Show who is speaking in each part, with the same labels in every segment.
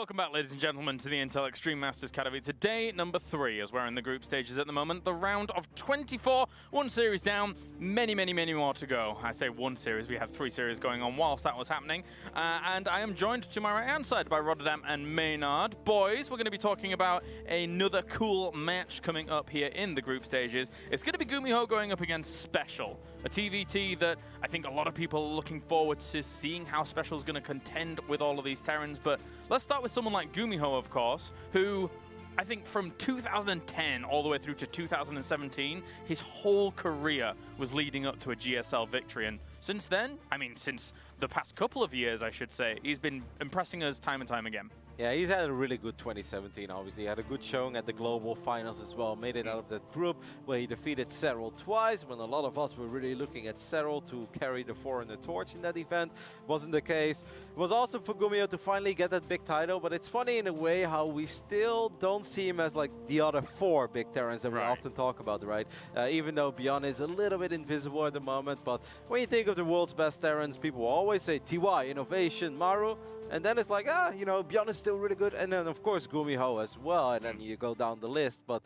Speaker 1: Welcome back, ladies and gentlemen, to the Intel Extreme Masters Katowice. Day number 3, as we're in the group stages at the moment. The round of 24, one series down, many more to go. I say one series, we have 3 series going on whilst that was happening. And I am joined to my right-hand side by Rotterdam and Maynard. Boys, we're going to be talking about another cool match coming up here in the group stages. It's going to be Gumiho going up against SpeCial, a TVT that I think a lot of people are looking forward to seeing how SpeCial is going to contend with all of these Terrans. But let's start with someone like Gumiho, of course, who I think from 2010 all the way through to 2017, his whole career was leading up to a GSL victory. And since then, I mean, since the past couple of years, I should say, he's been impressing us time and time again.
Speaker 2: Yeah, he's had a really good 2017, obviously. He had a good showing at the Global Finals as well. Made it out of that group where he defeated Serral twice, when a lot of us were really looking at Serral to carry the 4 in the torch in that event. Wasn't the case. It was awesome for Gumiho to finally get that big title, but it's funny in a way how we still don't see him as like the other 4 big Terrans that we often talk about, right? Even though Beyond is a little bit invisible at the moment, but when you think of the world's best Terrans, people always say TY, Innovation, Maru, and then it's like, you know, Beyond is still really good, and then of course Gumiho as well, and then you go down the list. But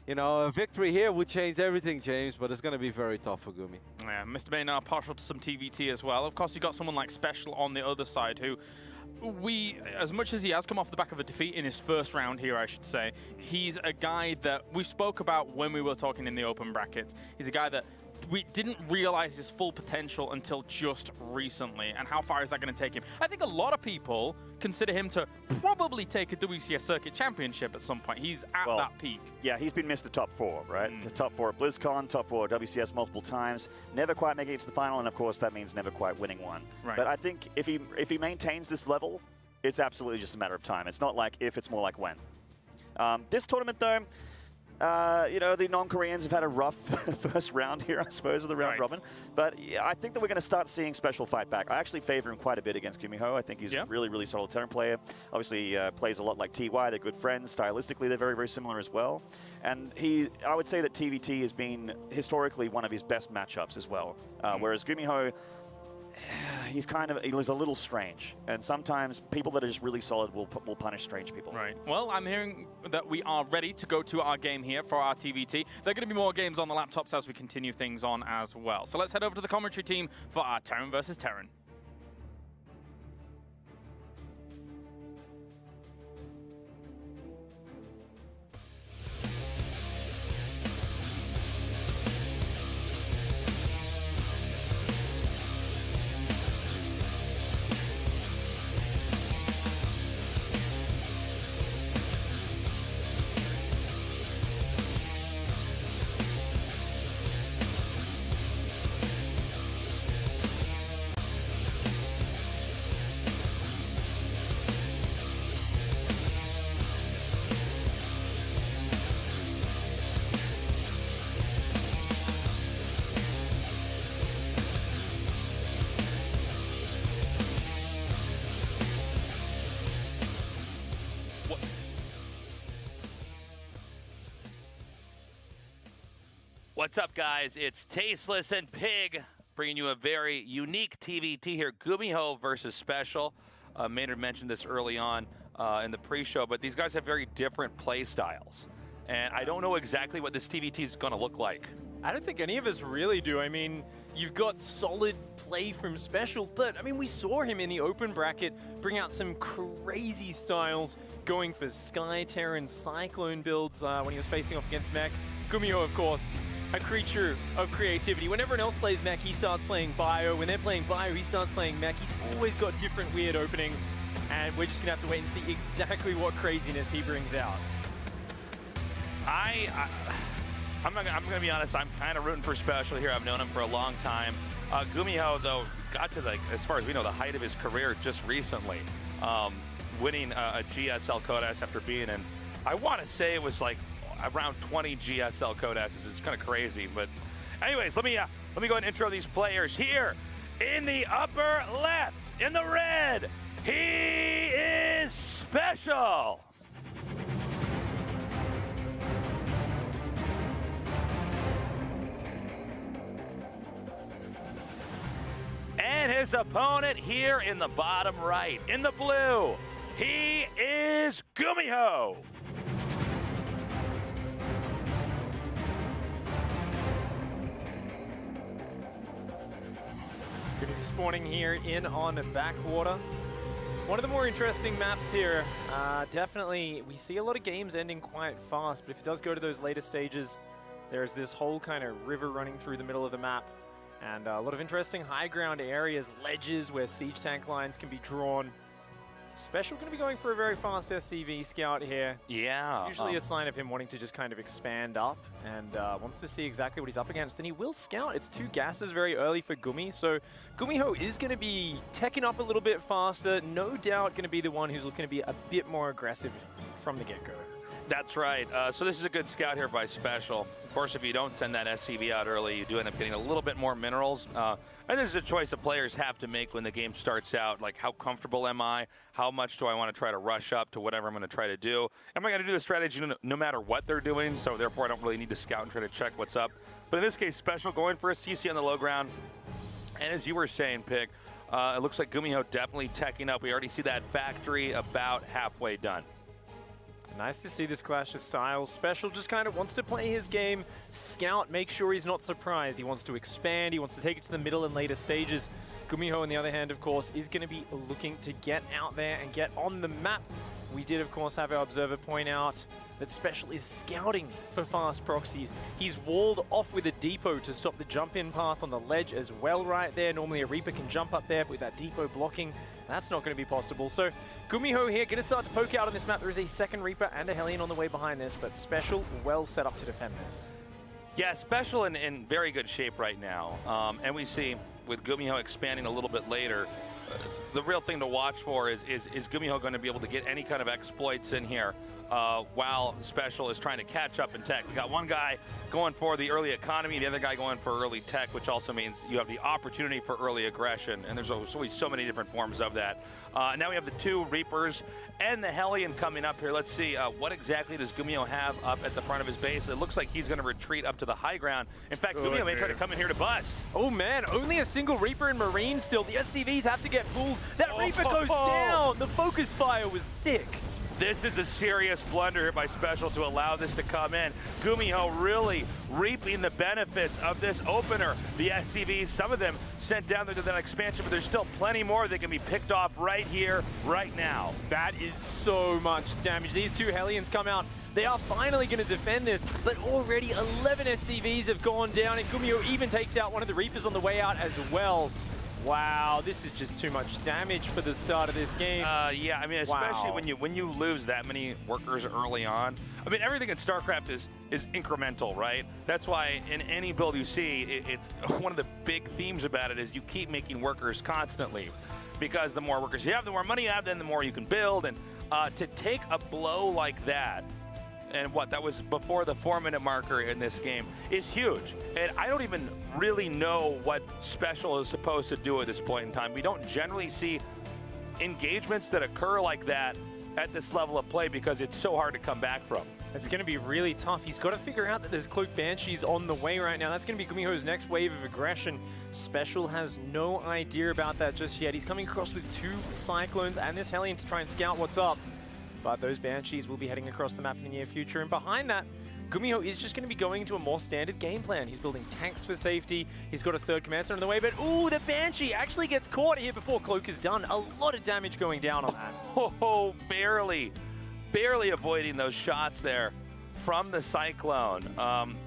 Speaker 2: you know, a victory here would change everything, James, but it's going to be very tough for Gumi.
Speaker 1: Yeah, Mr. Maynard partial to some TVT as well. Of course, you got someone like SpeCial on the other side who as much as he has come off the back of a defeat in his first round here, I should say, he's a guy that we spoke about when we were talking in the open brackets. He's a guy that we didn't realize his full potential until just recently. And how far is that going to take him? I think a lot of people consider him to probably take a WCS Circuit Championship at some point. He's at that peak.
Speaker 3: Yeah, he's been Mr. Top 4, right? The Top 4 at BlizzCon, Top 4 at WCS multiple times, never quite making it to the final, and of course that means never quite winning one.
Speaker 1: Right.
Speaker 3: But I think if he maintains this level, it's absolutely just a matter of time. It's not like if, it's more like when. This tournament, though, you know, the non-Koreans have had a rough first round here, I suppose, of the round robin. But yeah, I think that we're going to start seeing SpeCial fight back. I actually favor him quite a bit against Gumiho. I think he's a really solid Terran player. Obviously, plays a lot like TY. They're good friends. Stylistically, they're very similar as well. And I would say that TVT has been historically one of his best matchups as well. Whereas Gumiho, he's a little strange, and sometimes people that are just really solid will punish strange people.
Speaker 1: Right. Well, I'm hearing that we are ready to go to our game here for our TVT. There are going to be more games on the laptops as we continue things on as well. So let's head over to the commentary team for our Terran versus Terran.
Speaker 4: What's up, guys? It's Tasteless and Pig bringing you a very unique TVT here. Gumiho versus SpeCial. Maynard mentioned this early on in the pre-show, but these guys have very different play styles. And I don't know exactly what this TVT is going to look like.
Speaker 5: I don't think any of us really do. I mean, you've got solid play from SpeCial, but I mean, we saw him in the open bracket bring out some crazy styles, going for Sky Terran Cyclone builds when he was facing off against Mech. Gumiho, of course, a creature of creativity. When everyone else plays Mech, he starts playing Bio. When they're playing Bio, he starts playing Mech. He's always got different weird openings, and we're just gonna have to wait and see exactly what craziness he brings out.
Speaker 4: I'm gonna be honest, I'm kind of rooting for SpeCial here. I've known him for a long time. Gumiho, though, got to, as far as we know, the height of his career just recently, winning a GSL Katowice after being in, I want to say it was like around 20 GSL Katowices. It's kind of crazy, but anyways, let me go ahead and intro these players here. In the upper left, in the red, he is SpeCial. And his opponent here in the bottom right, in the blue, He is Gumiho.
Speaker 5: Going to be spawning here in on Backwater. One of the more interesting maps here. Definitely, we see a lot of games ending quite fast, but if it does go to those later stages, there's this whole kind of river running through the middle of the map. And a lot of interesting high ground areas, ledges where siege tank lines can be drawn. SpeCial going to be going for a very fast SCV scout here.
Speaker 4: Yeah.
Speaker 5: Usually a sign of him wanting to just kind of expand up and wants to see exactly what he's up against. And he will scout. It's 2 gases very early for Gumi. So Gumiho is going to be teching up a little bit faster. No doubt going to be the one who's looking to be a bit more aggressive from the get-go.
Speaker 4: That's right. So this is a good scout here by SpeCial. Of course, if you don't send that SCV out early, you do end up getting a little bit more minerals. And this is a choice that players have to make when the game starts out. Like, how comfortable am I? How much do I want to try to rush up to whatever I'm going to try to do? Am I going to do the strategy no matter what they're doing? So therefore, I don't really need to scout and try to check what's up. But in this case, SpeCial going for a CC on the low ground. And as you were saying, Pick, it looks like Gumiho definitely teching up. We already see that factory about halfway done.
Speaker 5: Nice to see this clash of styles. SpeCial just kind of wants to play his game, scout, make sure he's not surprised. He wants to expand, he wants to take it to the middle and later stages. Gumiho, on the other hand, of course, is going to be looking to get out there and get on the map. We did, of course, have our observer point out that SpeCial is scouting for fast proxies. He's walled off with a depot to stop the jump-in path on the ledge as well right there. Normally a Reaper can jump up there, but with that depot blocking, that's not going to be possible. So Gumiho here going to start to poke out on this map. There is a second Reaper and a Hellion on the way behind this, but SpeCial well set up to defend this.
Speaker 4: Yeah, SpeCial in very good shape right now. And we see with Gumiho expanding a little bit later, the real thing to watch for is Gumiho going to be able to get any kind of exploits in here while SpeCial is trying to catch up in tech. We got one guy going for the early economy, the other guy going for early tech, which also means you have the opportunity for early aggression, and there's always so many different forms of that. Now we have the 2 Reapers and the Hellion coming up here. Let's see, what exactly does Gumiho have up at the front of his base? It looks like he's going to retreat up to the high ground. In fact, Gumiho may try to come in here to bust.
Speaker 5: Oh man, only a single Reaper and Marine still. The SCVs have to get pulled. That Reaper goes down. The focus fire was sick.
Speaker 4: This is a serious blunder here by SpeCial to allow this to come in. Gumiho really reaping the benefits of this opener. The SCVs, some of them sent down there to that expansion, but there's still plenty more that can be picked off right here, right now.
Speaker 5: That is so much damage. These 2 Hellions come out. They are finally going to defend this, but already 11 SCVs have gone down, and Gumiho even takes out one of the Reapers on the way out as well. Wow, this is just too much damage for the start of this game.
Speaker 4: Yeah, I mean, especially when you lose that many workers early on. I mean, everything in Starcraft is incremental, right? That's why in any build you see, it's one of the big themes about it is you keep making workers constantly, because the more workers you have, the more money you have, then the more you can build. And to take a blow like that, and that was before the 4-minute marker in this game, is huge. And I don't even really know what SpeCial is supposed to do at this point in time. We don't generally see engagements that occur like that at this level of play because it's so hard to come back from.
Speaker 5: It's going to be really tough. He's got to figure out that there's Cloaked Banshees on the way right now. That's going to be Gumiho's next wave of aggression. SpeCial has no idea about that just yet. He's coming across with 2 Cyclones and this Hellion to try and scout what's up. But those Banshees will be heading across the map in the near future. And behind that, Gumiho is just going to be going into a more standard game plan. He's building tanks for safety. He's got a 3rd command center on the way. But, ooh, the Banshee actually gets caught here before Cloak is done. A lot of damage going down on that.
Speaker 4: Oh, barely avoiding those shots there from the Cyclone.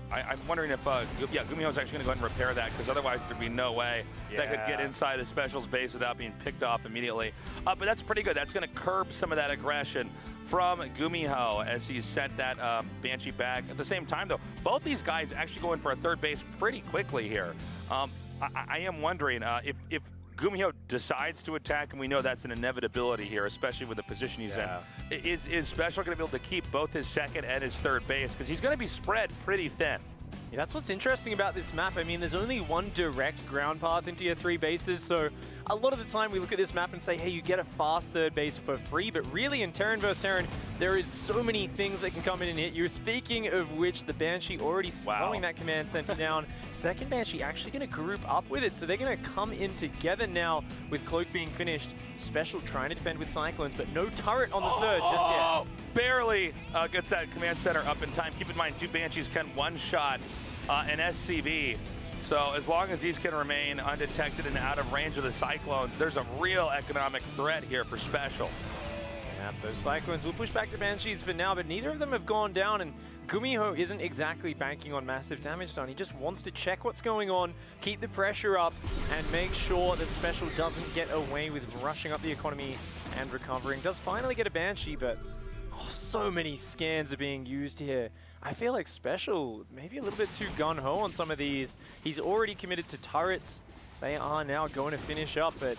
Speaker 4: I'm wondering if, Gumiho's actually going to go ahead and repair that, because otherwise there'd be no way that could get inside the SpeCial's base without being picked off immediately. But that's pretty good. That's going to curb some of that aggression from Gumiho as he's sent that Banshee back. At the same time, though, both these guys actually go in for a 3rd base pretty quickly here. I am wondering if Gumiho decides to attack, and we know that's an inevitability here, especially with the position he's in. Is SpeCial going to be able to keep both his 2nd and his 3rd base? Because he's going to be spread pretty thin.
Speaker 5: Yeah, that's what's interesting about this map. I mean, there's only one direct ground path into your 3 bases, so a lot of the time we look at this map and say, hey, you get a fast 3rd base for free, but really in Terran vs. Terran, there is so many things that can come in and hit you. Speaking of which, the Banshee already slowing that command center down. Second Banshee actually going to group up with it, so they're going to come in together now with Cloak being finished. SpeCial trying to defend with Cyclones, but no turret on the 3rd just yet.
Speaker 4: Barely gets that command center up in time. Keep in mind, 2 Banshees can one-shot an SCV. So as long as these can remain undetected and out of range of the Cyclones, there's a real economic threat here for SpeCial.
Speaker 5: Yeah, those Cyclones will push back the Banshees for now, but neither of them have gone down, and Gumiho isn't exactly banking on massive damage done. He just wants to check what's going on, keep the pressure up, and make sure that SpeCial doesn't get away with rushing up the economy and recovering. Does finally get a Banshee, but so many scans are being used here. I feel like SpeCial maybe a little bit too gun-ho on some of these. He's already committed to turrets. They are now going to finish up, but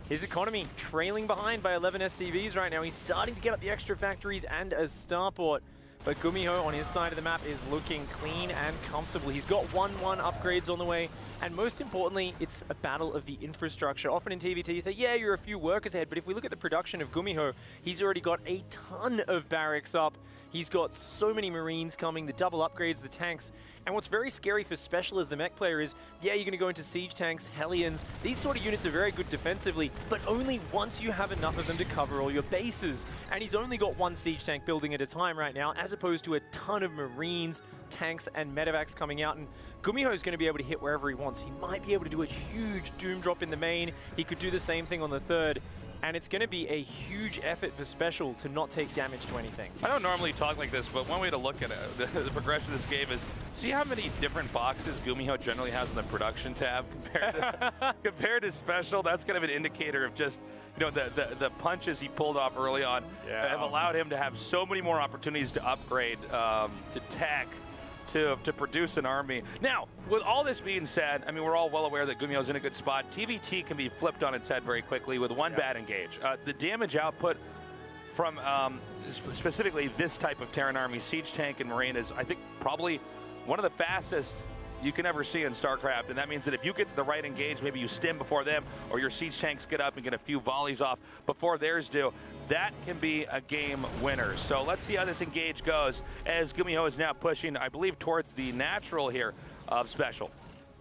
Speaker 5: his economy trailing behind by 11 SCVs right now. He's starting to get up the extra factories and a starport. But Gumiho on his side of the map is looking clean and comfortable. He's got 1-1 upgrades on the way. And most importantly, it's a battle of the infrastructure. Often in TVT, you say, yeah, you're a few workers ahead. But if we look at the production of Gumiho, he's already got a ton of barracks up. He's got so many Marines coming, the double upgrades, the tanks. And what's very scary for SpeCial as the mech player is, yeah, you're going to go into siege tanks, Hellions. These sort of units are very good defensively, but only once you have enough of them to cover all your bases. And he's only got 1 siege tank building at a time right now, as opposed to a ton of Marines, tanks, and medevacs coming out. And Gumiho is going to be able to hit wherever he wants. He might be able to do a huge Doom drop in the main. He could do the same thing on the 3rd. And it's going to be a huge effort for SpeCial to not take damage to anything.
Speaker 4: I don't normally talk like this, but one way to look at it, the progression of this game is see how many different boxes Gumiho generally has in the production tab compared to SpeCial. That's kind of an indicator of just, you know, the punches he pulled off early on have allowed him to have so many more opportunities to upgrade, to tech, to produce an army. Now, with all this being said, I mean, we're all well aware that Gumiho's in a good spot. TVT can be flipped on its head very quickly with one bad engage. The damage output from specifically this type of Terran army, Siege Tank and Marine, is, I think, probably one of the fastest you can ever see in StarCraft, and that means that if you get the right engage, maybe you stim before them, or your siege tanks get up and get a few volleys off before theirs do, that can be a game winner. So let's see how this engage goes as Gumiho is now pushing, I believe, towards the natural here of SpeCial.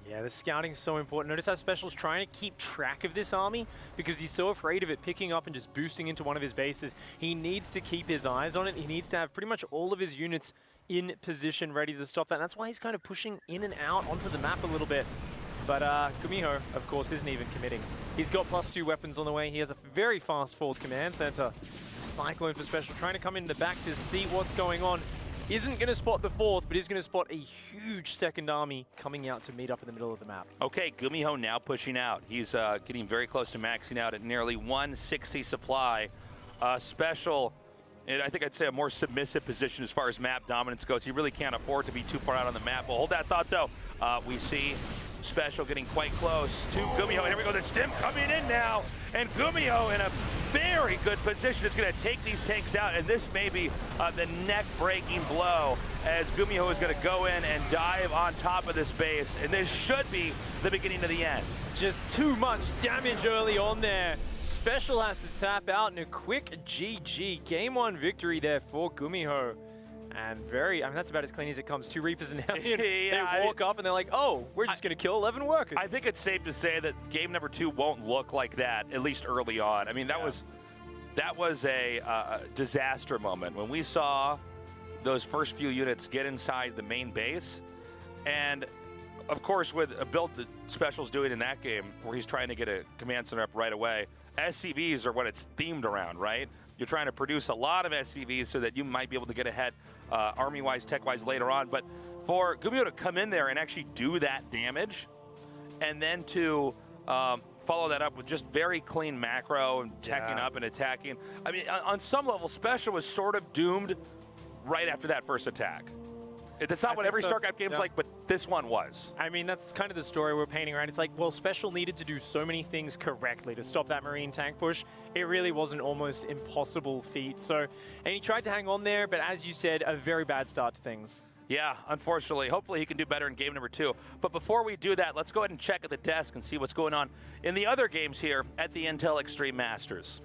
Speaker 5: Yeah, the scouting is so important. Notice how SpeCial's trying to keep track of this army because he's so afraid of it picking up and just boosting into one of his bases. He needs to keep his eyes on it. He needs to have pretty much all of his units in position ready to stop that. And that's why he's kind of pushing in and out onto the map a little bit. But Gumiho, of course, isn't even committing. He's got +2 weapons on the way. He has a very fast forward command center. Cyclone for SpeCial trying to come in the back to see what's going on. Isn't going to spot the 4th, but is going to spot a huge second army coming out to meet up in the middle of the map.
Speaker 4: Okay, Gumiho now pushing out. He's getting very close to maxing out at nearly 160 supply. SpeCial, and I think I'd say a more submissive position as far as map dominance goes. He really can't afford to be too far out on the map. Well, hold that thought, though. We see SpeCial getting quite close to Gumiho. And here we go, the stim coming in now. And Gumiho in a very good position is going to take these tanks out. And this may be the neck-breaking blow as Gumiho is going to go in and dive on top of this base. And this should be the beginning of the end.
Speaker 5: Just too much damage early on there. SpeCial has to tap out in a quick GG. Game 1 victory there for Gumiho. And I mean, that's about as clean as it comes. 2 Reapers and Hellion. They walk up and they're like, oh, we're just going to kill 11 workers.
Speaker 4: I think it's safe to say that game number 2 won't look like that, at least early on. I mean, that was a disaster moment when we saw those first few units get inside the main base. And of course, with a build that SpeCial's doing in that game, where he's trying to get a command center up right away, SCVs are what it's themed around, right? You're trying to produce a lot of SCVs so that you might be able to get ahead army-wise, tech-wise later on. But for Gumiho to come in there and actually do that damage, and then to follow that up with just very clean macro and teching up and attacking. I mean, on some level, SpeCial was sort of doomed right after that first attack. That's not what every StarCraft game's like, but this one was.
Speaker 5: I mean, that's kind of the story we're painting around. It's like, well, SpeCial needed to do so many things correctly to stop that Marine tank push. It really was an almost impossible feat. So, and he tried to hang on there, but as you said, a very bad start to things.
Speaker 4: Yeah, unfortunately. Hopefully he can do better in game number 2. But before we do that, let's go ahead and check at the desk and see what's going on in the other games here at the Intel Extreme Masters.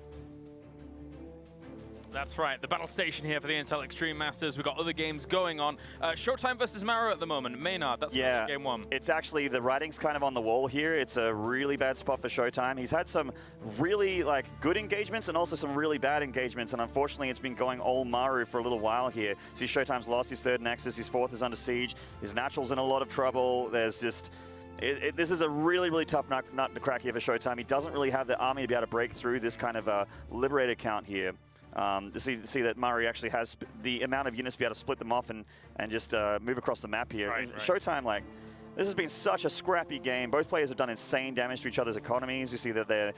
Speaker 1: That's right, the battle station here for the Intel Extreme Masters. We've got other games going on. Showtime versus Maro at the moment. Maynard, that's game 1.
Speaker 3: It's actually, the writing's kind of on the wall here. It's a really bad spot for Showtime. He's had some really good engagements and also some really bad engagements, and unfortunately it's been going all Maru for a little while here. See, Showtime's lost his 3rd Nexus, his 4th is under siege, his Natural's in a lot of trouble. There's just... this is a really, really tough nut to crack here for Showtime. He doesn't really have the army to be able to break through this kind of liberated count here. To see that Murray actually has the amount of units to be able to split them off and just move across the map here.
Speaker 1: Right.
Speaker 3: Showtime, this has been such a scrappy game. Both players have done insane damage to each other's economies. You see that they're,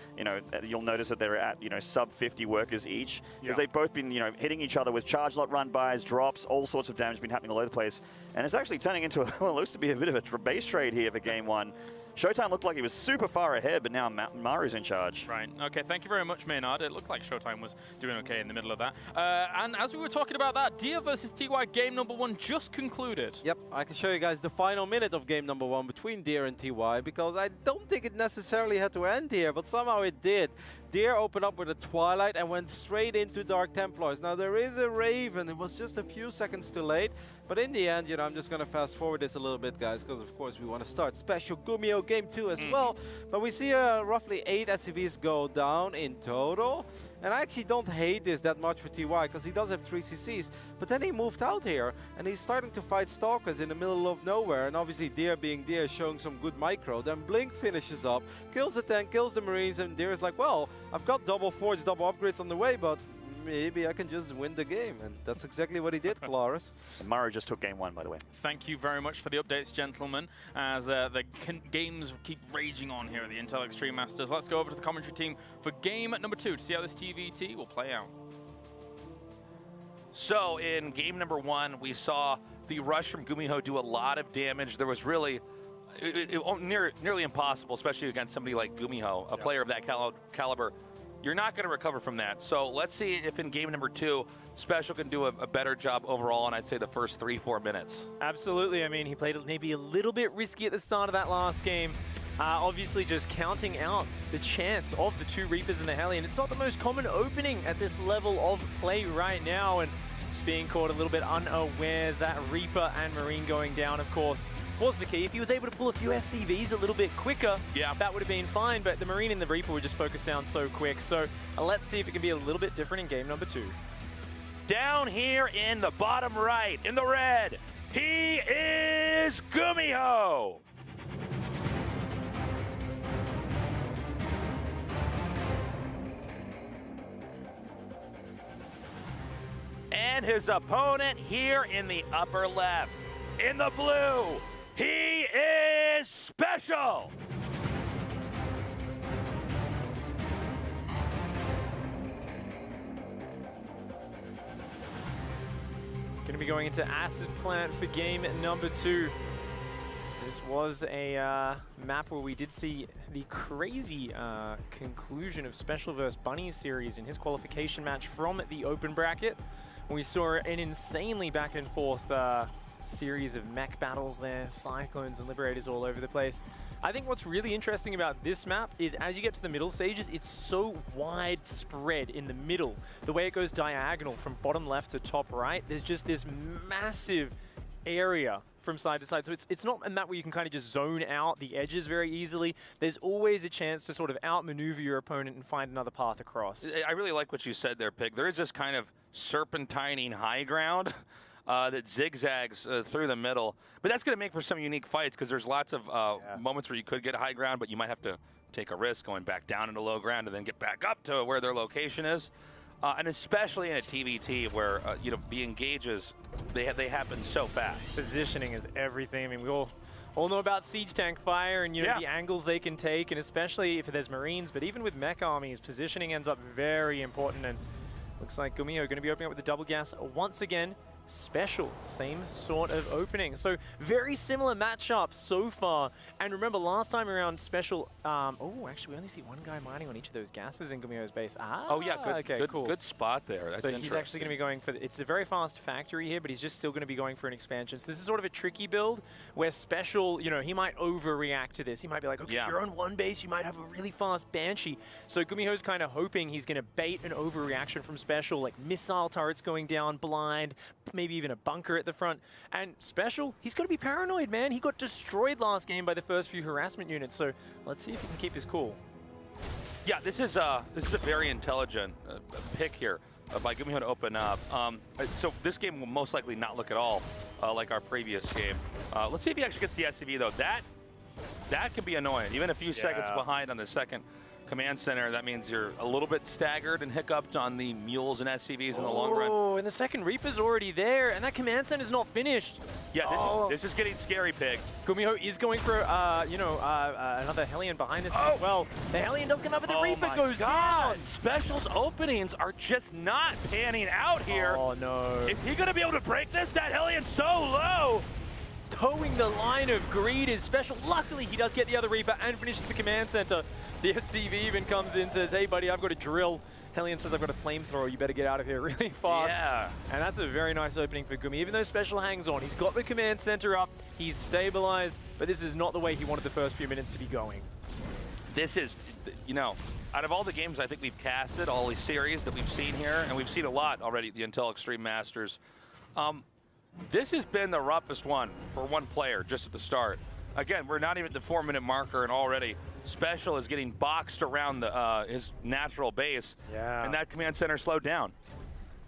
Speaker 3: you'll notice that they're at, sub 50 workers each. Because they've both been, hitting each other with charge lot run-bys, drops, all sorts of damage been happening all over the place. And it's actually turning into what looks to be a bit of a base trade here for game 1. Showtime looked like he was super far ahead, but now Maru's in charge.
Speaker 1: Right. Okay, thank you very much, Maynard. It looked like Showtime was doing okay in the middle of that. And as we were talking about that, Dia versus TY game number 1 just concluded.
Speaker 2: Yep, I can show you guys the final minute of game number 1 between Deer and TY, because I don't think it necessarily had to end here, but somehow it did. Deer opened up with a Twilight and went straight into Dark Templars. Now there is a Raven, it was just a few seconds too late, but in the end, I'm just going to fast forward this a little bit, guys, because of course we want to start SpeCial Gumiho game 2 as well. But we see roughly 8 SCVs go down in total. And I actually don't hate this that much for TY, because he does have 3 CCs. But then he moved out here, and he's starting to fight Stalkers in the middle of nowhere. And obviously Deer being Deer, showing some good micro. Then Blink finishes up, kills the tank, kills the Marines, and Deer is like, well, I've got double forge, double upgrades on the way, but maybe I can just win the game. And that's exactly what he did, Claris.
Speaker 3: And Maru just took game 1, by the way.
Speaker 1: Thank you very much for the updates, gentlemen, as the games keep raging on here at the Intel Extreme Masters. Let's go over to the commentary team for game number 2 to see how this TVT will play out.
Speaker 4: So in game number 1, we saw the rush from Gumiho do a lot of damage. There was really nearly impossible, especially against somebody like Gumiho, a player of that caliber. You're not going to recover from that. So let's see if in game number 2, SpeCial can do a better job overall, and I'd say the first 3-4 minutes.
Speaker 5: Absolutely. I mean, he played maybe a little bit risky at the start of that last game. Obviously just counting out the chance of the 2 Reapers and the Hellion. It's not the most common opening at this level of play right now, and just being caught a little bit unawares. That Reaper and Marine going down, of course, was the key. If he was able to pull a few SCVs a little bit quicker, that would have been fine, but the Marine and the Reaper were just focused down so quick. So let's see if it can be a little bit different in game number 2.
Speaker 4: Down here in the bottom right, in the red, he is Gumiho. And his opponent here in the upper left, in the blue, he is SpeCial.
Speaker 5: Going to be going into Acid Plant for game number 2. This was a map where we did see the crazy conclusion of SpeCial vs Bunny series in his qualification match from the open bracket. We saw an insanely back and forth series of mech battles there, Cyclones and Liberators all over the place. I think what's really interesting about this map is as you get to the middle stages, it's so widespread in the middle. The way it goes diagonal from bottom left to top right, there's just this massive area from side to side. So it's not a map where you can kind of just zone out the edges very easily. There's always a chance to sort of outmaneuver your opponent and find another path across.
Speaker 4: I really like what you said there, Pig. There is this kind of serpentining high ground that zigzags through the middle. But that's going to make for some unique fights because there's lots of moments where you could get high ground, but you might have to take a risk going back down into low ground and then get back up to where their location is. And especially in a TVT where, the engages, they happen so fast.
Speaker 5: Positioning is everything. I mean, we all know about siege tank fire and, the angles they can take, and especially if there's Marines, but even with mech armies, positioning ends up very important. And looks like Gumiho going to be opening up with the double gas once again. SpeCial, same sort of opening. So very similar matchup so far. And remember, last time around, SpeCial, oh, actually, we only see one guy mining on each of those gases in Gumiho's base.
Speaker 4: Oh yeah, good spot there. That's
Speaker 5: so he's actually going to be going for, it's a very fast factory here, but he's just still going to be going for an expansion. So this is sort of a tricky build where SpeCial, you know, he might overreact to this. He might be like, okay, you're on one base, you might have a really fast Banshee. So Gumiho's kind of hoping he's going to bait an overreaction from SpeCial, like missile turrets going down, blind, maybe even a bunker at the front. And SpeCial, he's got to be paranoid, man. He got destroyed last game by the first few harassment units, so let's see if he can keep his cool.
Speaker 4: Yeah, this is a very intelligent pick here by Gumiho to open up. So this game will most likely not look at all like our previous game. Let's see if he actually gets the SCV though. That can be annoying. Even a few seconds behind on the second command center, that means you're a little bit staggered and hiccuped on the mules and SCVs in the long run.
Speaker 5: Oh, and the second Reaper's already there, and that command center's not finished.
Speaker 4: Yeah, this is getting scary, Pig.
Speaker 5: Gumiho is going for, another Hellion behind us as well. The Hellion does come up, but the Reaper goes down.
Speaker 4: SpeCial's openings are just not panning out here.
Speaker 5: Oh, no.
Speaker 4: Is he going to be able to break this? That Hellion's so low.
Speaker 5: Towing the line of greed is SpeCial. Luckily, he does get the other Reaper and finishes the command center. The SCV even comes in, says, hey, buddy, I've got a drill. Hellion says, I've got a flamethrower. You better get out of here really fast.
Speaker 4: Yeah.
Speaker 5: And that's a very nice opening for Gumi. Even though SpeCial hangs on, he's got the command center up. He's stabilized, but this is not the way he wanted the first few minutes to be going.
Speaker 4: This is, you know, out of all the games I think we've casted, all these series that we've seen here, and we've seen a lot already at the Intel Extreme Masters, this has been the roughest one for one player just at the start. Again, we're not even at the 4-minute marker, and already SpeCial is getting boxed around the, his natural base, and that command center slowed down.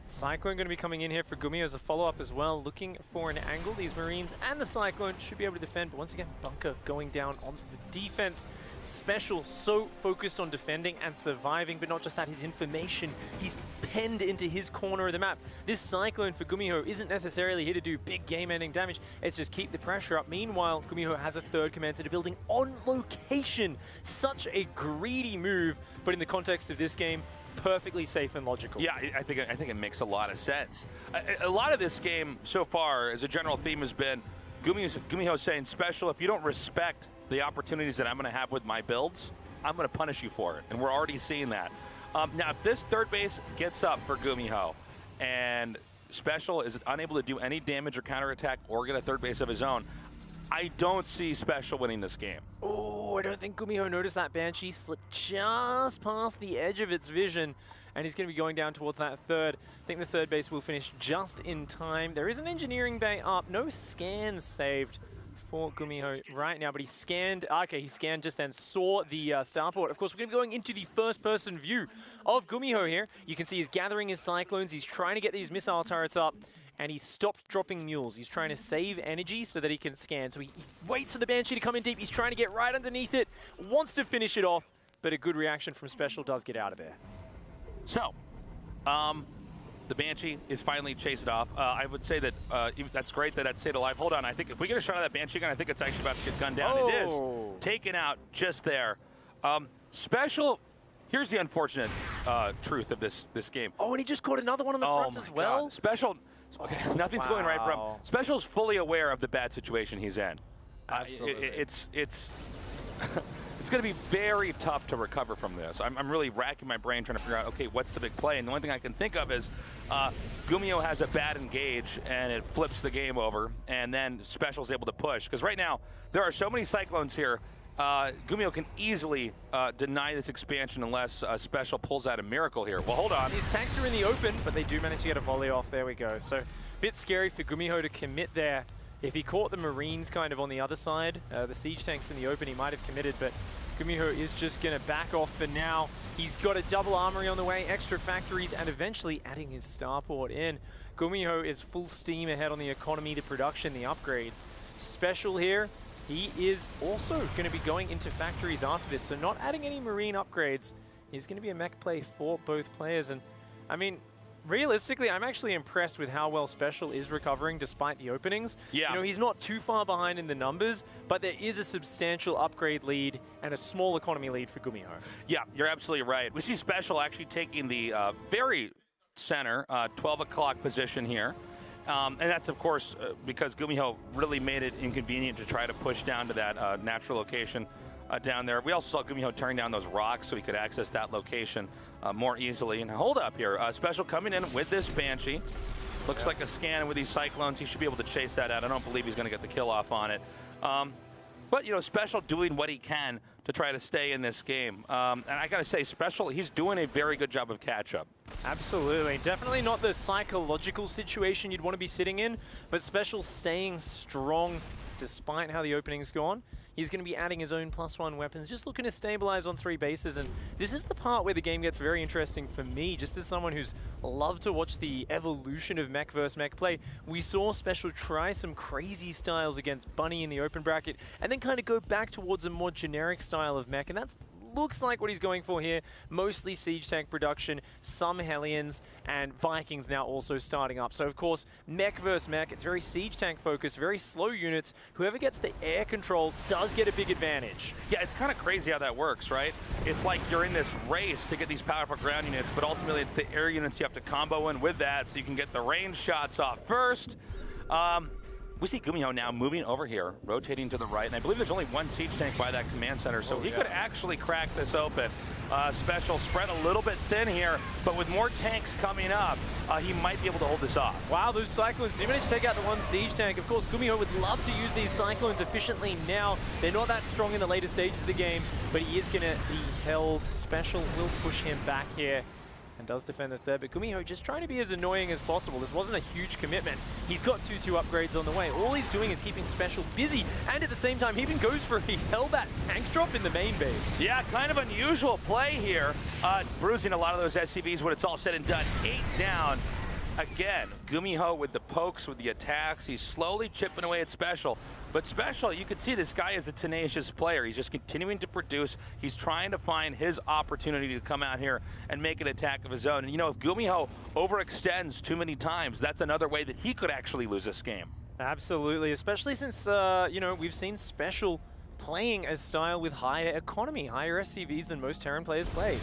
Speaker 5: Cyclone going to be coming in here for Gumi as a follow-up as well, looking for an angle. These Marines and the Cyclone should be able to defend, but once again, bunker going down on the defense. SpeCial so focused on defending and surviving, but not just that, his information, he's penned into his corner of the map. This Cyclone for Gumiho isn't necessarily here to do big game-ending damage, it's just keep the pressure up. Meanwhile, Gumiho has a third command center building on location. Such a greedy move, but in the context of this game, perfectly safe and logical.
Speaker 4: Yeah, I think it makes a lot of sense. A lot of this game so far, as a general theme, has been Gumiho saying, SpeCial, if you don't respect the opportunities that I'm going to have with my builds, I'm going to punish you for it. And we're already seeing that. Now, if this third base gets up for Gumiho and SpeCial is unable to do any damage or counterattack or get a third base of his own, I don't see SpeCial winning this game.
Speaker 5: Oh, I don't think Gumiho noticed that Banshee slipped just past the edge of its vision, and he's going to be going down towards that third. I think the third base will finish just in time. There is an engineering bay up. No scans saved for Gumiho right now, but he scanned. Okay, he scanned just then, saw the starport. Of course, we're going to be going into the first-person view of Gumiho here. You can see he's gathering his Cyclones. He's trying to get these missile turrets up, and he stopped dropping mules. He's trying to save energy so that he can scan. So he waits for the Banshee to come in deep. He's trying to get right underneath it, wants to finish it off, but a good reaction from SpeCial does get out of there.
Speaker 4: So, the Banshee is finally chased off. I would say that that's great that it stayed alive. Hold on, I think if we get a shot of that Banshee gun, I think it's actually about to get gunned down. It is taken out just there. SpeCial, here's the unfortunate truth of this game.
Speaker 5: Oh, and he just caught another one on the front as well.
Speaker 4: God. SpeCial, okay, nothing's going right for him. SpeCial's fully aware of the bad situation he's in.
Speaker 5: Absolutely.
Speaker 4: It's going to be very tough to recover from this. I'm really racking my brain trying to figure out, okay, what's the big play? And the only thing I can think of is Gumiho has a bad engage, and it flips the game over, and then SpeCial's able to push. Because right now, there are so many Cyclones here, Gumiho can easily deny this expansion unless SpeCial pulls out a miracle here. Well, hold on.
Speaker 5: These tanks are in the open, but they do manage to get a volley off. There we go. So a bit scary for Gumiho to commit there. If he caught the Marines kind of on the other side, the siege tanks in the open, he might have committed, but Gumiho is just going to back off for now. He's got a double armory on the way, extra factories, and eventually adding his starport in. Gumiho is full steam ahead on the economy, the production, the upgrades. SpeCial here, he is also going to be going into factories after this, so not adding any Marine upgrades is going to be a mech play for both players. And I mean, realistically, I'm actually impressed with how well SpeCial is recovering despite the openings.
Speaker 4: Yeah.
Speaker 5: You know, he's not too far behind in the numbers, but there is a substantial upgrade lead and a small economy lead for Gumiho.
Speaker 4: Yeah, you're absolutely right. We see SpeCial actually taking the very center 12 o'clock position here. And that's, of course, because Gumiho really made it inconvenient to try to push down to that natural location down there. We also saw Gumiho turn down those rocks so he could access that location more easily. And hold up here, SpeCial coming in with this Banshee. Looks like a scan with these Cyclones. He should be able to chase that out. I don't believe he's going to get the kill off on it. But, you know, SpeCial doing what he can to try to stay in this game. And I got to say, SpeCial, he's doing a very good job of catch-up.
Speaker 5: Absolutely. Definitely not the psychological situation you'd want to be sitting in, but SpeCial staying strong despite how the opening's gone. He's going to be adding his own +1 weapons, just looking to stabilize on 3 bases. And this is the part where the game gets very interesting for me, just as someone who's loved to watch the evolution of mech versus mech play. We saw SpeCial try some crazy styles against Bunny in the open bracket, and then kind of go back towards a more generic style of mech, and that's looks like what he's going for here. Mostly siege tank production, some Hellions, and Vikings now also starting up. So of course, mech versus mech, it's very siege tank focused, very slow units. Whoever gets the air control does get a big advantage.
Speaker 4: Yeah, it's kind of crazy how that works, right? It's like you're in this race to get these powerful ground units, but ultimately it's the air units you have to combo in with that so you can get the range shots off first. We see Gumiho now moving over here, rotating to the right, and I believe there's only one siege tank by that command center, so he could actually crack this open. SpeCial spread a little bit thin here, but with more tanks coming up, he might be able to hold this off.
Speaker 5: Wow, those Cyclones do manage to take out the one siege tank. Of course, Gumiho would love to use these Cyclones efficiently now. They're not that strong in the later stages of the game, but he is going to be held. SpeCial will push him back here and does defend the third, but Gumiho just trying to be as annoying as possible. This wasn't a huge commitment. He's got 2-2 upgrades on the way. All he's doing is keeping SpeCial busy, and at the same time, he even goes for a Hellbat tank drop in the main base.
Speaker 4: Yeah, kind of unusual play here. Bruising a lot of those SCVs when it's all said and done. 8 down. Again, Gumiho with the pokes, with the attacks. He's slowly chipping away at SpeCial. But SpeCial, you can see this guy is a tenacious player. He's just continuing to produce. He's trying to find his opportunity to come out here and make an attack of his own. And, you know, if Gumiho overextends too many times, that's another way that he could actually lose this game.
Speaker 5: Absolutely, especially since, you know, we've seen SpeCial playing a style with higher economy, higher SCVs than most Terran players play.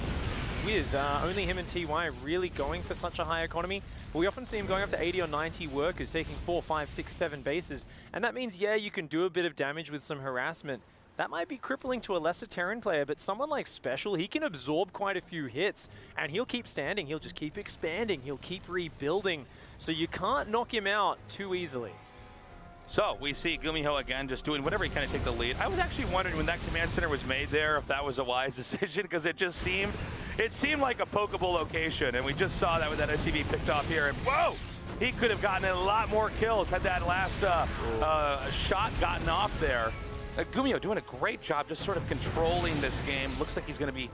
Speaker 5: With only him and TY really going for such a high economy. But we often see him going up to 80 or 90 workers, taking 4, 5, 6, 7 bases. And that means, yeah, you can do a bit of damage with some harassment. That might be crippling to a lesser Terran player, but someone like SpeCial, he can absorb quite a few hits, and he'll keep standing, he'll just keep expanding, he'll keep rebuilding. So you can't knock him out too easily.
Speaker 4: So we see Gumiho again just doing whatever he can to take the lead. I was actually wondering when that command center was made there if that was a wise decision, because it seemed like a pokeable location, and we just saw that with that SCV picked off here, and whoa! He could have gotten a lot more kills had that last shot gotten off there. Gumiho doing a great job just sort of controlling this game. Looks like he's going to be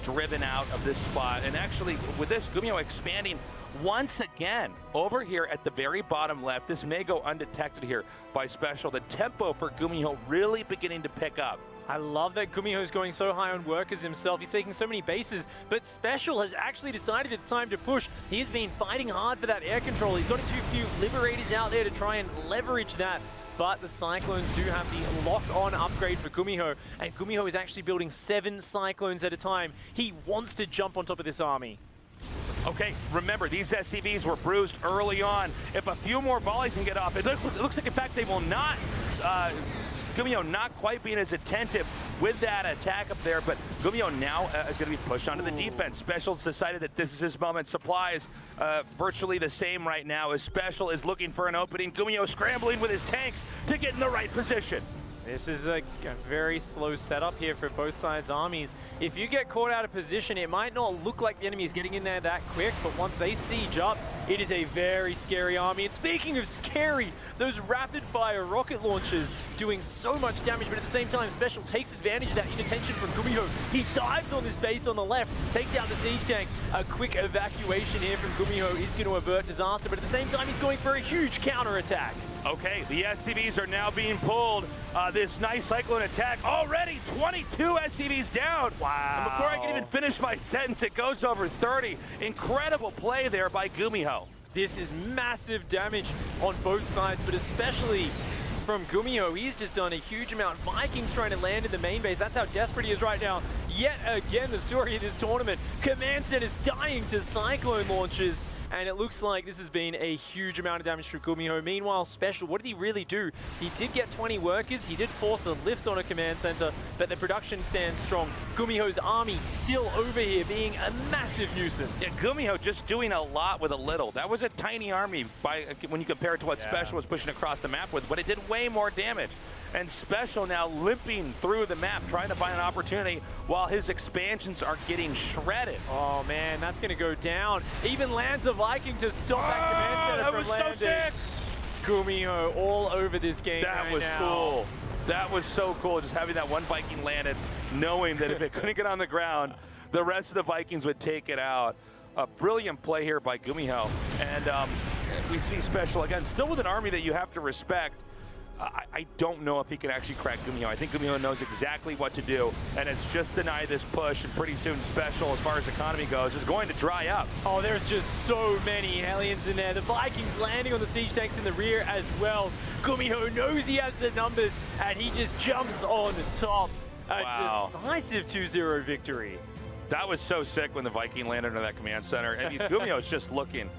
Speaker 4: driven out of this spot. And actually, with this, Gumiho expanding once again over here at the very bottom left. This may go undetected here by SpeCial. The tempo for Gumiho really beginning to pick up.
Speaker 5: I love that Gumiho's going so high on workers himself. He's taking so many bases, but SpeCial has actually decided it's time to push. He has been fighting hard for that air control. He's got a few Liberators out there to try and leverage that. But the Cyclones do have the lock-on upgrade for Gumiho, and Gumiho is actually building 7 Cyclones at a time. He wants to jump on top of this army.
Speaker 4: Okay, remember, these SCVs were bruised early on. If a few more volleys can get off, it looks like, in fact, they will not. Gumiho not quite being as attentive with that attack up there, but Gumiho now is going to be pushed onto the defense. SpeCial's decided that this is his moment. Supplies virtually the same right now as SpeCial is looking for an opening. Gumiho scrambling with his tanks to get in the right position.
Speaker 5: This is a very slow setup here for both sides' armies. If you get caught out of position, it might not look like the enemy is getting in there that quick, but once they siege up, it is a very scary army. And speaking of scary, those rapid-fire rocket launchers doing so much damage, but at the same time, SpeCial takes advantage of that inattention from Gumiho. He dives on this base on the left, takes out the siege tank. A quick evacuation here from Gumiho is going to avert disaster, but at the same time, he's going for a huge counterattack.
Speaker 4: Okay, the SCVs are now being pulled. This nice Cyclone attack, already 22 SCVs down.
Speaker 5: Wow.
Speaker 4: And before I can even finish my sentence, it goes over 30. Incredible play there by Gumiho.
Speaker 5: This is massive damage on both sides, but especially from Gumiho. He's just done a huge amount. Vikings trying to land in the main base. That's how desperate he is right now. Yet again, the story of this tournament. Command Center's dying to Cyclone launches. and it looks like this has been a huge amount of damage to Gumiho. Meanwhile, SpeCial, what did he really do? He did get 20 workers, he did force a lift on a command center, but the production stands strong. Gumiho's army still over here being a massive nuisance.
Speaker 4: Yeah, Gumiho just doing a lot with a little. That was a tiny army when you compare it to what SpeCial was pushing across the map with, but it did way more damage. And SpeCial now limping through the map, trying to find an opportunity while his expansions are getting shredded.
Speaker 5: Oh man, that's gonna go down. Even lands a Viking to stop that command center
Speaker 4: that
Speaker 5: from
Speaker 4: was
Speaker 5: landing.
Speaker 4: so sick.
Speaker 5: Gumiho all over this game
Speaker 4: That
Speaker 5: right
Speaker 4: was
Speaker 5: now.
Speaker 4: cool. That was so cool, just having that one Viking landed, knowing that if it couldn't get on the ground, the rest of the Vikings would take it out. A brilliant play here by Gumiho. And we see SpeCial, again, still with an army that you have to respect. I don't know if he can actually crack Gumiho. I think Gumiho knows exactly what to do, and it's just deny this push, and pretty soon SpeCial, as far as economy goes, is going to dry up.
Speaker 5: Oh, there's just so many Hellions in there. The Vikings landing on the siege tanks in the rear as well. Gumiho knows he has the numbers, and he just jumps on top. A decisive 2-0 victory.
Speaker 4: That was so sick when the Viking landed on that command center. And Gumiho is just looking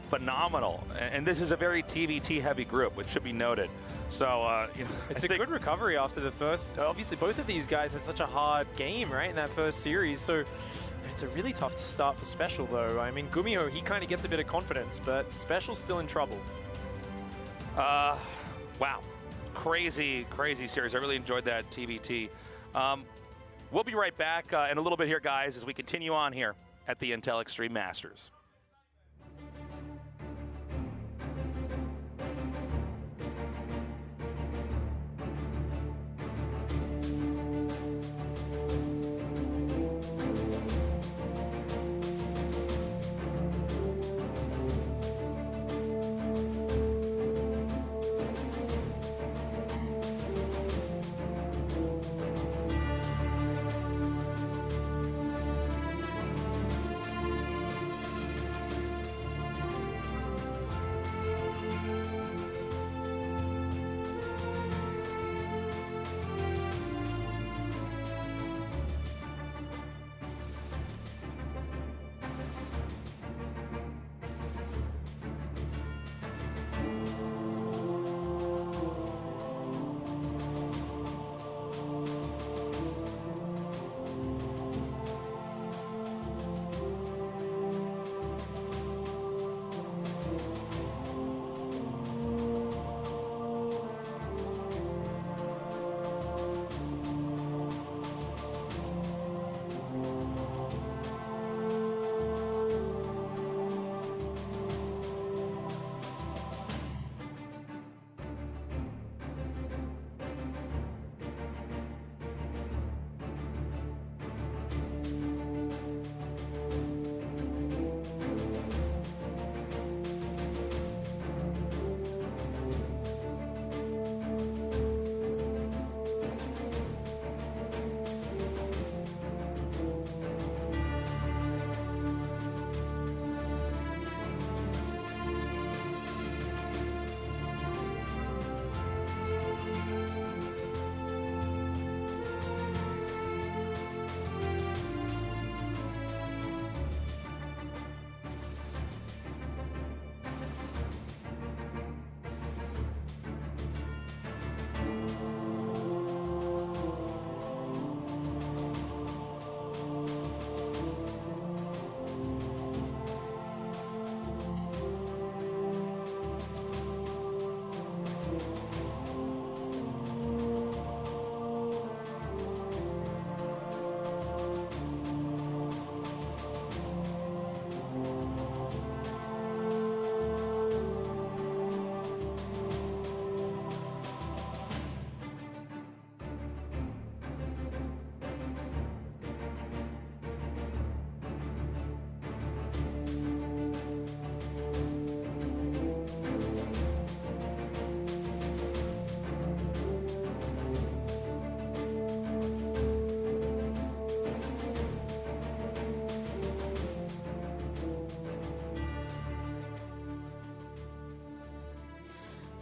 Speaker 4: phenomenal. And this is a very TVT-heavy group, which should be noted. So,
Speaker 5: it's a good recovery after the first. Obviously, both of these guys had such a hard game, right, in that first series. So it's a really tough start for SpeCial, though. I mean, Gumiho, he kind of gets a bit of confidence, but SpeCial's still in trouble.
Speaker 4: Wow. Crazy, crazy series. I really enjoyed that TVT. We'll be right back in a little bit here, guys, as we continue on here at the Intel Extreme Masters.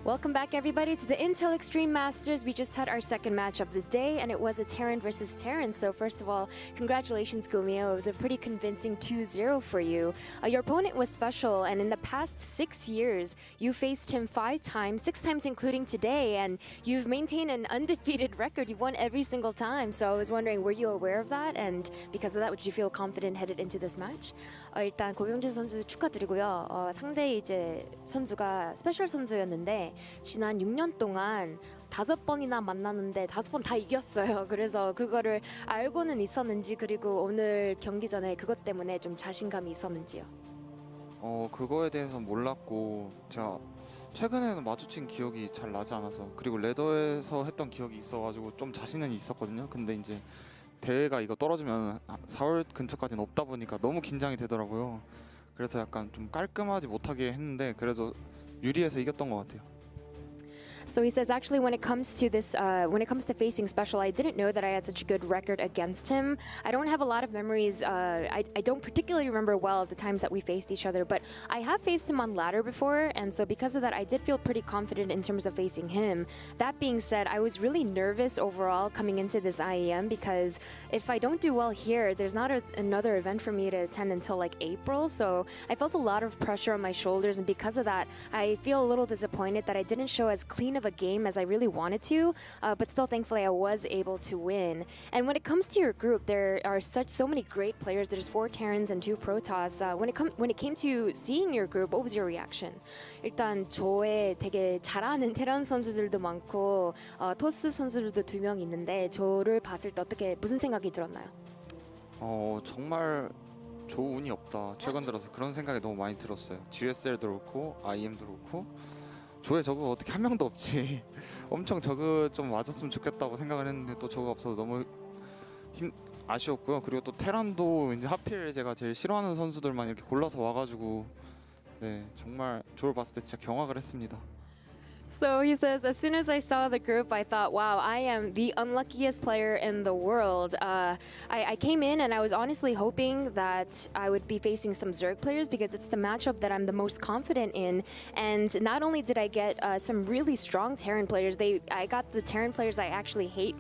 Speaker 6: Welcome back, everybody, to the Intel Extreme Masters. We just had our second match of the day, and it was a Terran versus Terran. So first of all, congratulations, Gumiho. It was a pretty convincing 2-0 for you. Your opponent was SpeCial, and in the past 6 years, you faced him 5 times, 6 times including today, and you've maintained an undefeated record. You've won every single time. So I was wondering, were you aware of that? And because of that, would you feel confident headed into this match? 일단 고병진 선수 축하드리고요. 상대 이제 선수가 스페셜 선수였는데 지난 6년 동안 5번이나 만났는데 5번 다 이겼어요. 그래서 그거를 알고는 있었는지, 그리고 오늘 경기 전에 그것 때문에 좀 자신감이 있었는지요?
Speaker 7: 그거에 대해서 몰랐고 제가 최근에는 마주친 기억이 잘 나지 않아서, 그리고 레더에서 했던 기억이 있어가지고 좀 자신은 있었거든요. 근데 이제 대회가 이거 떨어지면 4월 근처까지는 없다 보니까 너무 긴장이 되더라고요. 그래서 약간 좀 깔끔하지 못하게 했는데 그래도 유리해서 이겼던 것 같아요.
Speaker 6: So he says, actually, when it comes to this, when it comes to facing SpeCial, I didn't know that I had such a good record against him. I don't have a lot of memories. I don't particularly remember well the times that we faced each other, but I have faced him on ladder before, and so because of that, I did feel pretty confident in terms of facing him. That being said, I was really nervous overall coming into this IEM because if I don't do well here, there's not another event for me to attend until like April, so I felt a lot of pressure on my shoulders, and because of that, I feel a little disappointed that I didn't show as clean of a game as I really wanted to, but still thankfully I was able to win. And when it comes to your group, there are so many great players. There's 4 Terrans and 2 Protoss. When it came to seeing your group, what was your reaction? 일단 조에 되게 잘하는 테란 선수들도 많고 토스 선수들도 2명 있는데 조를 봤을 때 무슨 생각이 들었나요?
Speaker 7: 정말 조 운이 없다. 최근 들어서 그런 생각이 너무 많이 들었어요. GSL도 그렇고 IEM도 그렇고 조에 저거 어떻게 한 명도 없지. 엄청 저거 좀 맞았으면 좋겠다고 생각을 했는데 또 저거 없어서 너무 아쉬웠고요. 그리고 또 테란도 이제 하필 제가 제일 싫어하는 선수들만 이렇게 골라서 와가지고 네 정말 조를 봤을 때 진짜 경악을 했습니다.
Speaker 6: So he says, as soon as I saw the group, I thought, wow, I am the unluckiest player in the world. I came in and I was honestly hoping that I would be facing some Zerg players because it's the matchup that I'm the most confident in. And not only did I get some really strong Terran players, I got the Terran players I actually hate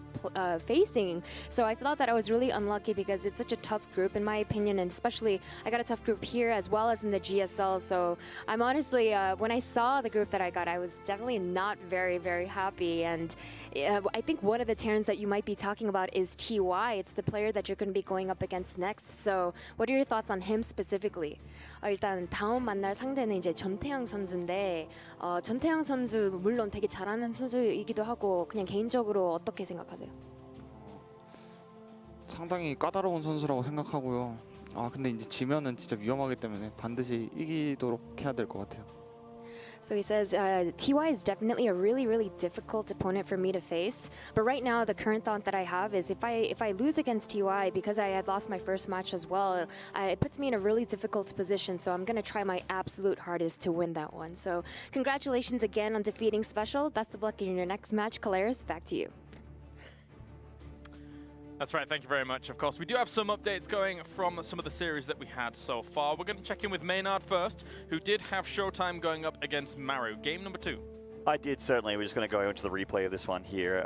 Speaker 6: facing. So I thought that I was really unlucky because it's such a tough group in my opinion, and especially I got a tough group here as well as in the GSL. So I'm honestly, when I saw the group that I got, I was definitely not very, very happy. And I think one of the Terrans that you might be talking about is TY. It's the player that you're going to be going up against next. So what are your thoughts on him specifically? 일단 다음 만날 상대는 이제 전태양 선수인데 전태양 선수 물론 되게 잘하는 선수이기도 하고 그냥 개인적으로 어떻게 생각하세요?
Speaker 7: 상당히 까다로운 선수라고 생각하고요. 근데 이제 지면은 진짜 위험하기 때문에 반드시 이기도록 해야 될 것 같아요.
Speaker 6: So he says, TY is definitely a really, really difficult opponent for me to face. But right now, the current thought that I have is if I lose against TY, because I had lost my first match as well, it puts me in a really difficult position. So I'm going to try my absolute hardest to win that one. So congratulations again on defeating SpeCial. Best of luck in your next match. Kalaris, back to you.
Speaker 1: That's right, thank you very much. Of course, we do have some updates going from some of the series that we had so far. We're going to check in with Maynard first, who did have Showtime going up against Maru. Game number 2.
Speaker 3: I did, certainly. We're just going to go into the replay of this one here.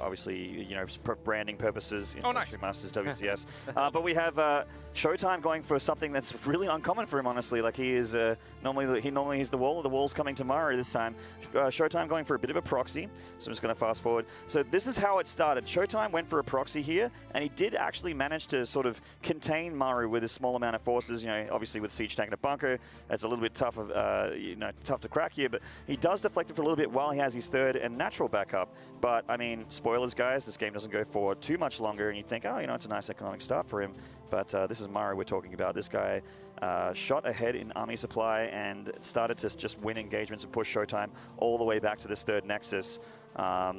Speaker 3: Obviously, you know, for branding purposes,
Speaker 1: nice.
Speaker 3: Masters WCS. But we have Showtime going for something that's really uncommon for him, honestly. Like he is normally he's the wall. The wall's coming to Maru this time. Showtime going for a bit of a proxy. So I'm just going to fast forward. So this is how it started. Showtime went for a proxy here, and he did actually manage to sort of contain Maru with a small amount of forces. You know, obviously with Siege Tank and a bunker, it's a little bit tough to crack here. But he does deflect for a little bit while he has his third and natural backup. But I mean, spoilers, guys, this game doesn't go for too much longer, and you think, oh, you know, it's a nice economic start for him. But this is Maru we're talking about. This guy shot ahead in army supply and started to just win engagements and push Showtime all the way back to this third Nexus.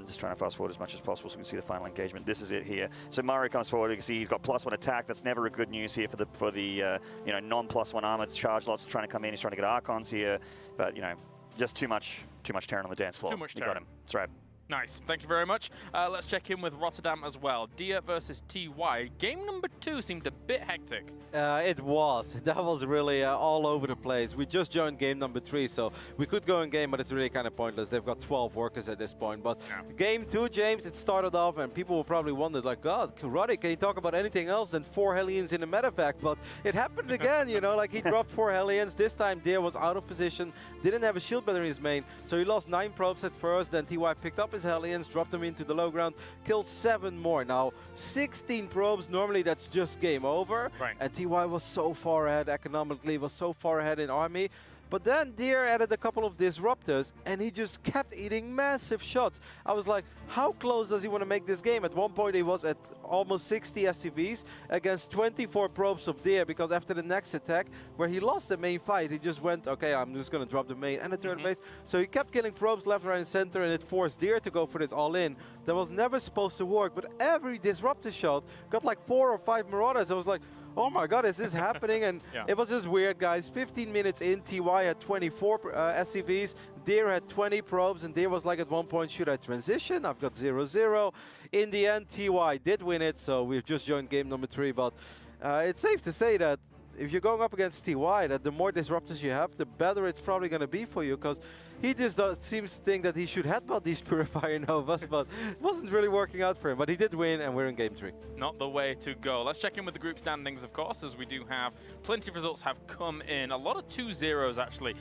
Speaker 3: Just trying to fast forward as much as possible so we can see the final engagement. This is it here. So Maru comes forward. You can see he's got +1 attack. That's never a good news here for the you know, non+1 armored charge lots trying to come in. He's trying to get Archons here, but you know, just too much Terran on the dance floor.
Speaker 1: Too much Terran.
Speaker 3: You got him. That's right.
Speaker 1: Nice. Thank you very much. Let's check in with Rotterdam as well. Dia versus TY. Game number 2 seemed a bit hectic.
Speaker 2: It was. That was really all over the place. We just joined game number 3, so we could go in game, but it's really kind of pointless. They've got 12 workers at this point. But game 2, James, it started off, and people will probably wonder, like, God, Roddy, can you talk about anything else than 4 Hellions in the medevac? But it happened again, you know, like he dropped 4 Hellions. This time, Dia was out of position, didn't have a shield bearer in his main, so he lost 9 probes at first. Then TY picked up his Hellions, dropped them into the low ground, killed 7 more. Now, 16 probes, normally that's just game over.
Speaker 1: Right.
Speaker 2: And TY was so far ahead economically, was so far ahead in army. But then Deer added a couple of disruptors, and he just kept eating massive shots. I was like, how close does he want to make this game? At one point, he was at almost 60 SCVs against 24 probes of Deer, because after the next attack, where he lost the main fight, he just went, okay, I'm just going to drop the main and the third base. So he kept killing probes left, right, and center, and it forced Deer to go for this all-in. That was never supposed to work, but every disruptor shot got like 4 or 5 Marauders. I was like, oh my God, is this happening? And it was just weird, guys. 15 minutes in, TY had 24 SCVs, Deer had 20 probes, and Deer was like at one point, should I transition? I've got 0-0. In the end, TY did win it, so we've just joined game number 3, but it's safe to say that if you're going up against TY, that the more disruptors you have, the better it's probably going to be for you, because he just seems to think that he should headbutt these Purifier Novas, but it wasn't really working out for him. But he did win, and we're in game 3.
Speaker 1: Not the way to go. Let's check in with the group standings, of course, as we do have plenty of results have come in. A lot of 2-0s, actually,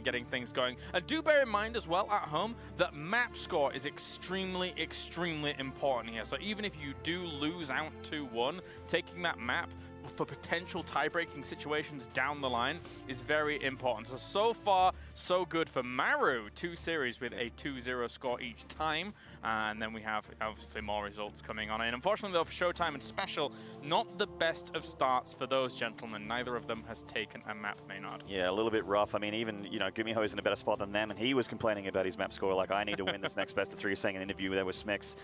Speaker 1: getting things going. And do bear in mind as well, at home, that map score is extremely, extremely important here. So even if you do lose out 2-1, taking that map for potential tie-breaking situations down the line is very important. So far, so good for Maru. 2 series with a 2-0 score each time. And then we have, obviously, more results coming on in. Unfortunately, though, for Showtime and SpeCial, not the best of starts for those gentlemen. Neither of them has taken a map, Maynard.
Speaker 3: Yeah, a little bit rough. I mean, even, you know, Gumiho is in a better spot than them, and he was complaining about his map score, like, I need to win this next best of 3, saying in an interview there with Smix.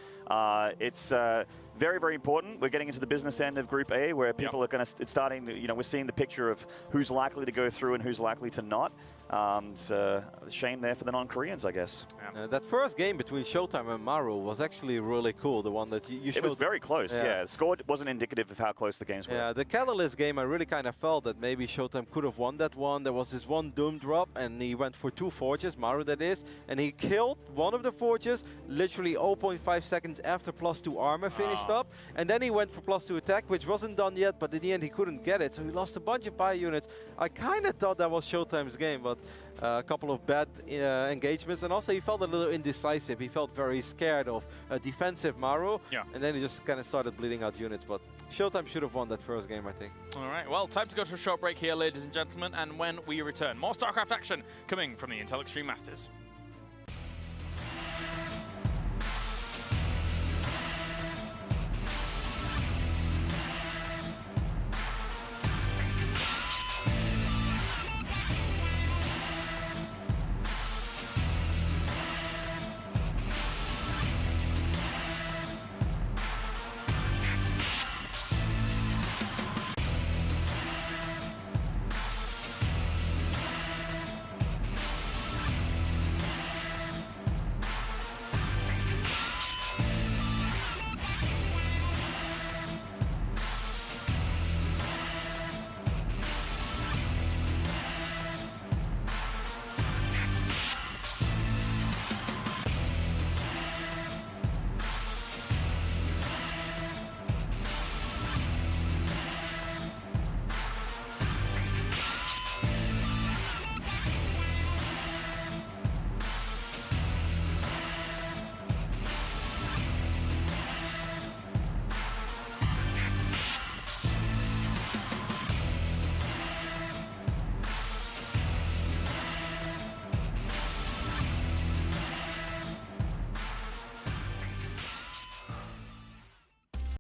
Speaker 3: It's very, very important. We're getting into the business end of Group A, where people are going to, it's starting to, you know, we're seeing the picture of who's likely to go through and who's likely to not. It's a shame there for the non-Koreans, I guess.
Speaker 2: That first game between Showtime and Maru was actually really cool, the one that you showed.
Speaker 3: It was very close, yeah. The score wasn't indicative of how close the games were.
Speaker 2: Yeah, the Catalyst game, I really kind of felt that maybe Showtime could have won that one. There was this one Doom drop, and he went for 2 forges, Maru that is, and he killed one of the forges literally 0.5 seconds after +2 armor finished up, and then he went for +2 attack, which wasn't done yet, but in the end he couldn't get it, so he lost a bunch of bio units. I kind of thought that was Showtime's game, but a couple of bad engagements, and also he felt a little indecisive. He felt very scared of a defensive Maru, and then he just kind of started bleeding out units, but Showtime should have won that first game, I think.
Speaker 1: All right, well, time to go to a short break here, ladies and gentlemen, and when we return, more StarCraft action coming from the Intel Extreme Masters.